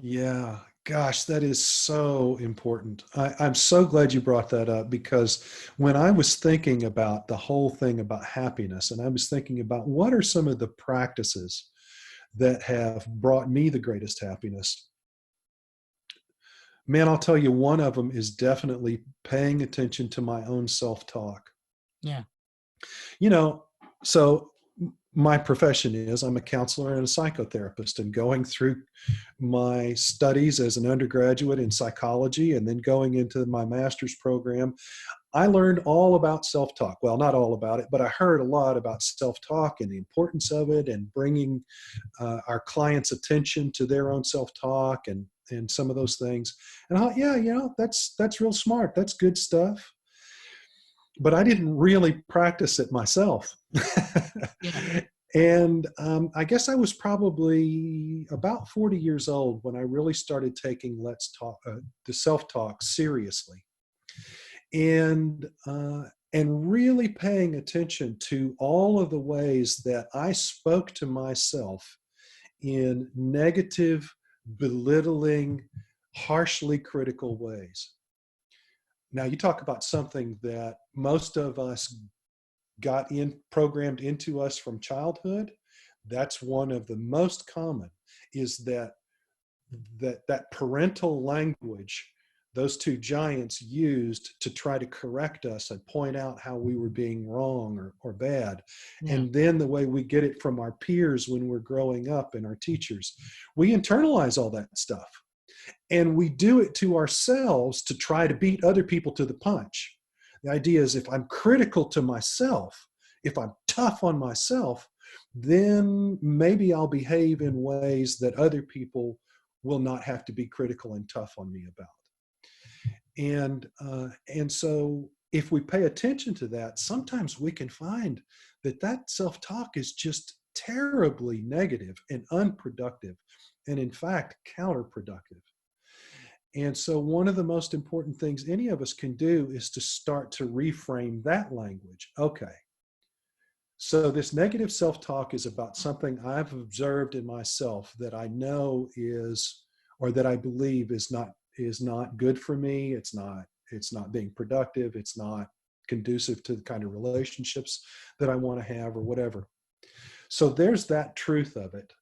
Yeah. Gosh, that is so important. I'm so glad you brought that up because when I was thinking about the whole thing about happiness, and I was thinking about what are some of the practices that have brought me the greatest happiness, man, I'll tell you, one of them is definitely paying attention to my own self talk. Yeah. You know, so my profession is I'm a counselor and a psychotherapist, and going through my studies as an undergraduate in psychology and then going into my master's program, I learned all about self talk. Well, not all about it, but I heard a lot about self talk and the importance of it and bringing our clients' attention to their own self talk and some of those things. And I thought, yeah, that's real smart. That's good stuff. But I didn't really practice it myself. Yeah. And I guess I was probably about 40 years old when I really started taking the self talk seriously, and really paying attention to all of the ways that I spoke to myself in negative, belittling, harshly critical ways. Now, you talk about something that most of us got in programmed into us from childhood. That's one of the most common, is that parental language those two giants used to try to correct us and point out how we were being wrong or bad. Yeah. And then the way we get it from our peers when we're growing up and our teachers, we internalize all that stuff. And we do it to ourselves to try to beat other people to the punch. The idea is if I'm critical to myself, if I'm tough on myself, then maybe I'll behave in ways that other people will not have to be critical and tough on me about. And so if we pay attention to that, sometimes we can find that self-talk is just terribly negative and unproductive, and in fact counterproductive. And so one of the most important things any of us can do is to start to reframe that language. Okay, so this negative self-talk is about something I've observed in myself that I know is, or that I believe is not good for me. It's not being productive. It's not conducive to the kind of relationships that I want to have or whatever. So there's that truth of it.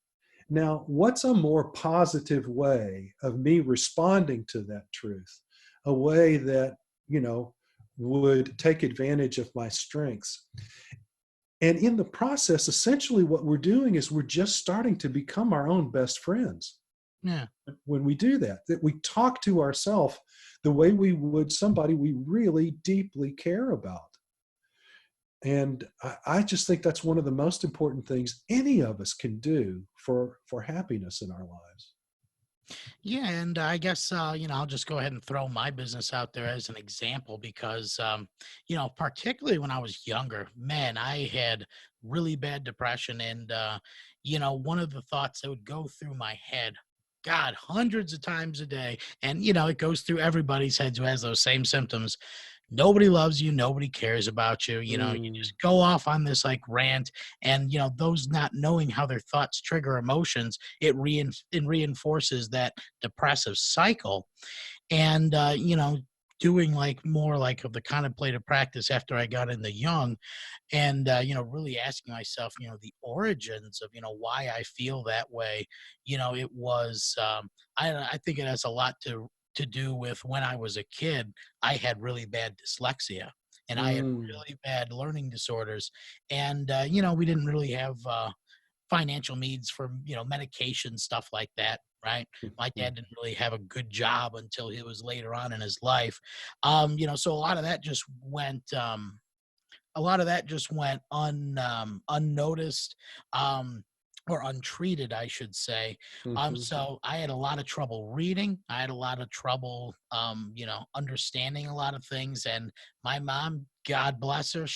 Now, what's a more positive way of me responding to that truth? A way that, you know, would take advantage of my strengths. And in the process, essentially what we're doing is we're just starting to become our own best friends Yeah. when we do that we talk to ourselves the way we would somebody we really deeply care about. And I just think that's one of the most important things any of us can do for happiness in our lives. Yeah, and I guess I'll just go ahead and throw my business out there as an example because particularly when I was younger, man, I had really bad depression, and one of the thoughts that would go through my head, God, hundreds of times a day, and it goes through everybody's heads who has those same symptoms. Nobody loves you, nobody cares about you. You Mm, just go off on this like rant, and those not knowing how their thoughts trigger emotions, it reinforces that depressive cycle. And doing like more like of the contemplative practice after I got into young, and really asking myself, the origins of why I feel that way. It was I think it has a lot to do with when I was a kid. I had really bad dyslexia, and I had mm, really bad learning disorders, and we didn't really have financial needs for medication, stuff like that, right? My mm, dad didn't really have a good job until he was later on in his life. So a lot of that just went unnoticed, um, or untreated, I should say. mhm. So I had a lot of trouble reading. I had a lot of trouble, understanding a lot of things. And my mom, God bless her,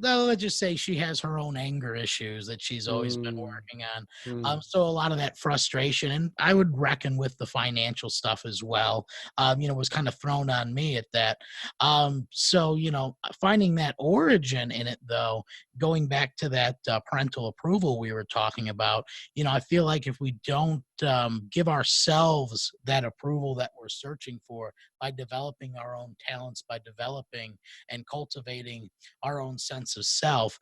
let's just say she has her own anger issues that she's always been Mm, working on. mm. So a lot of that frustration, and I would reckon with the financial stuff as well, was kind of thrown on me at that. So, finding that origin in it, though, going back to that parental approval we were talking about, I feel like if we don't give ourselves that approval that we're searching for by developing our own talents, by developing and cultivating our own sense of self,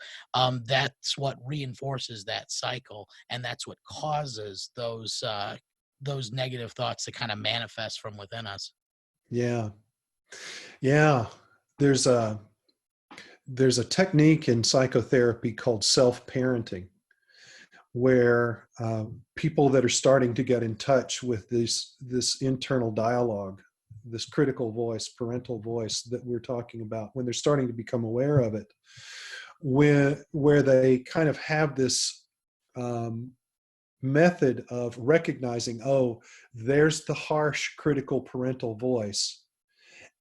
that's what reinforces that cycle, and that's what causes those negative thoughts to kind of manifest from within us. Yeah. Yeah. There's a there's a technique in psychotherapy called self-parenting, where people that are starting to get in touch with this internal dialogue, this critical voice, parental voice that we're talking about, when they're starting to become aware of it, where they kind of have this um, method of recognizing, oh, there's the harsh critical parental voice,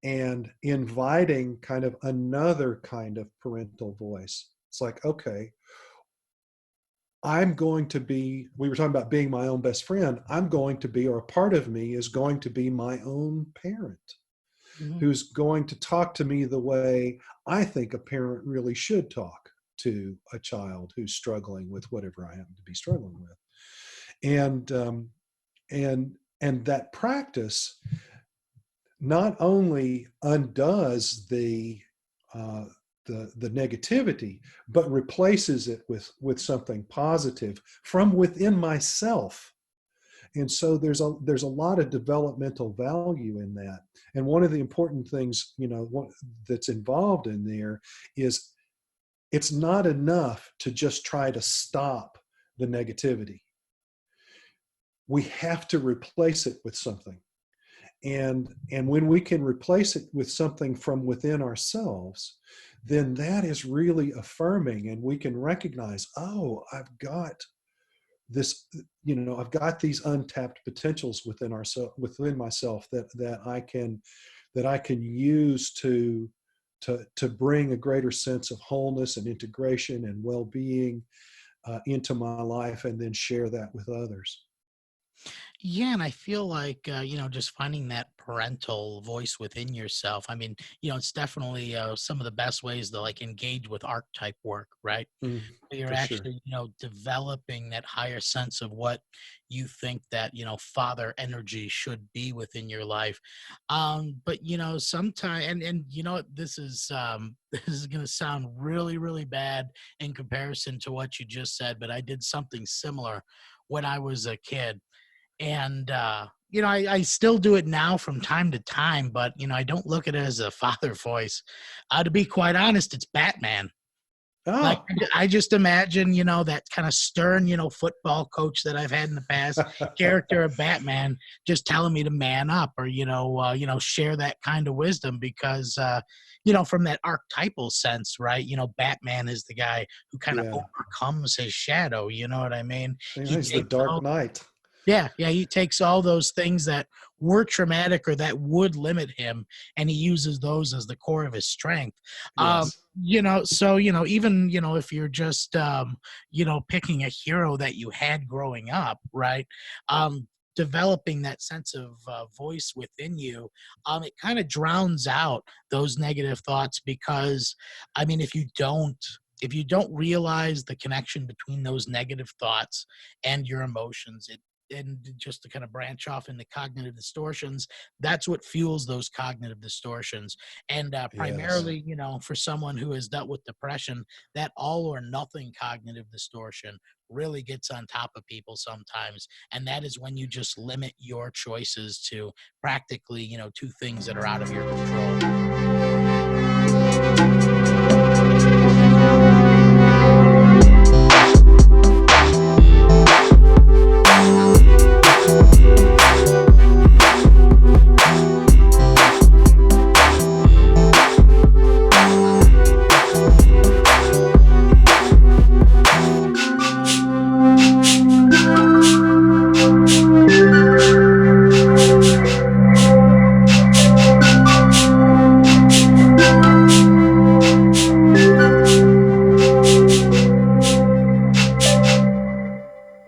and inviting kind of another kind of parental voice. It's like, okay, I'm going to be, we were talking about being my own best friend. I'm going to be, or a part of me is going to be my own parent Mhm. who's going to talk to me the way I think a parent really should talk to a child who's struggling with whatever I happen to be struggling with. And, and that practice not only undoes uh, the negativity, but replaces it with something positive from within myself. And so there's a lot of developmental value in that. And one of the important things, that's involved in there is it's not enough to just try to stop the negativity. We have to replace it with something. And when we can replace it with something from within ourselves, then that is really affirming, and we can recognize, oh, I've got this, I've got these untapped potentials within myself that I can use to bring a greater sense of wholeness and integration and well-being into my life, and then share that with others. Yeah, and I feel like just finding that parental voice within yourself. I mean, it's definitely some of the best ways to like engage with archetype work, right? Mm, You're for sure. actually, developing that higher sense of what you think that, father energy should be within your life. But sometimes, and this is this is gonna sound really, really bad in comparison to what you just said, but I did something similar when I was a kid. And I still do it now from time to time, but I don't look at it as a father voice. To be quite honest, it's Batman. Like, Oh. I just imagine, that kind of stern, football coach that I've had in the past, character of Batman, just telling me to man up, or, share that kind of wisdom because, from that archetypal sense, right? Batman is the guy who kind of Yeah. overcomes his shadow. You know what I mean? Yeah, He he's the takes Dark all Knight. Yeah, yeah, he takes all those things that were traumatic or that would limit him, and he uses those as the core of his strength. Yes. So, even, if you're just, picking a hero that you had growing up, right? Developing that sense of voice within you, it kind of drowns out those negative thoughts because, I mean, if you don't realize the connection between those negative thoughts and your emotions, and just to kind of branch off into cognitive distortions, that's what fuels those cognitive distortions. And Yes. primarily, for someone who has dealt with depression, that all or nothing cognitive distortion really gets on top of people sometimes. And that is when you just limit your choices to practically, two things that are out of your control.